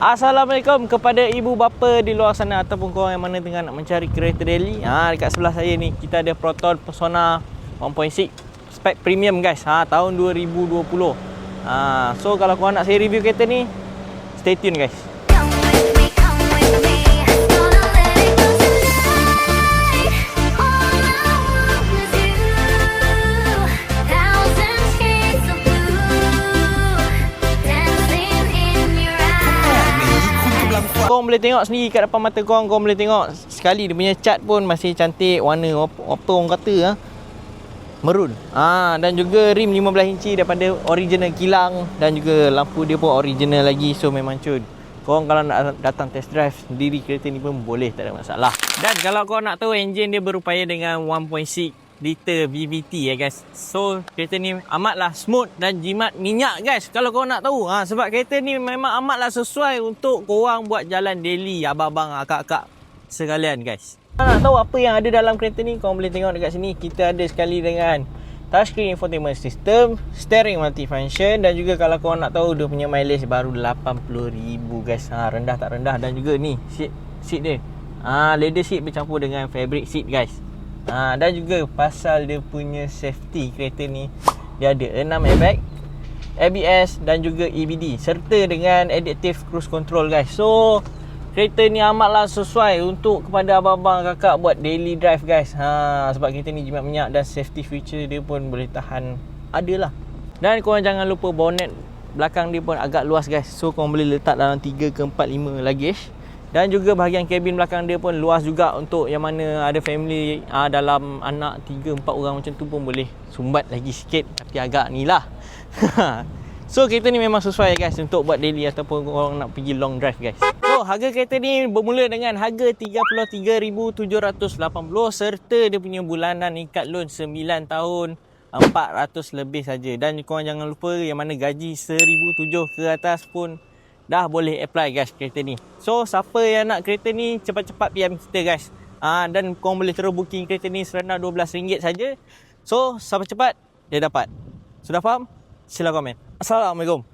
Assalamualaikum kepada ibu bapa di luar sana ataupun korang yang mana tengah nak mencari kereta daily. Dekat sebelah saya ni kita ada Proton Persona 1.6 spek premium guys. Tahun 2020. So kalau korang nak saya review kereta ni, stay tune guys. Korang boleh tengok sendiri kat depan mata korang boleh tengok sekali dia punya cat pun masih cantik, warna apa orang kata merun. Dan juga rim 15 inci daripada original kilang dan juga lampu dia pun original lagi, so memang cun. Korang kalau nak datang test drive sendiri kereta ni pun boleh, tak ada masalah. Dan kalau korang nak tahu, enjin dia berupaya dengan 1.6 liter VVT guys. So kereta ni amatlah smooth dan jimat minyak guys, kalau korang nak tahu. Sebab kereta ni memang amatlah sesuai untuk korang buat jalan daily, abang-abang, akak-akak sekalian guys. Kalau nak tahu apa yang ada dalam kereta ni, korang boleh tengok dekat sini. Kita ada sekali dengan touchscreen infotainment system, steering multifunction, dan juga kalau korang nak tahu dia punya mileage baru 80,000 guys. Rendah tak rendah. Dan juga ni seat dia, leather seat bercampur dengan fabric seat guys. Dan juga pasal dia punya safety, kereta ni dia ada 6 airbag, ABS dan juga EBD serta dengan adaptive cruise control guys. So kereta ni amatlah sesuai untuk kepada abang-abang kakak buat daily drive guys. Sebab kereta ni jimat minyak dan safety feature dia pun boleh tahan adalah. Dan korang jangan lupa bonnet belakang dia pun agak luas guys. So korang boleh letak dalam 3 ke 4, 5 luggage. Dan juga bahagian kabin belakang dia pun luas juga untuk yang mana ada family dalam anak 3-4 orang macam tu pun boleh sumbat lagi sikit. Tapi agak ni lah. So kereta ni memang sesuai guys untuk buat daily ataupun korang nak pergi long drive guys. So harga kereta ni bermula dengan harga 33,780 serta dia punya bulanan ikat loan 9 tahun 400 lebih saja. Dan korang jangan lupa yang mana gaji 1,700 ke atas pun dah boleh apply guys kereta ni. So siapa yang nak kereta ni cepat-cepat PM kita guys. Dan korang boleh terus booking kereta ni serendah RM12 saja. So siapa cepat dia dapat. Sudah faham? Sila komen. Assalamualaikum.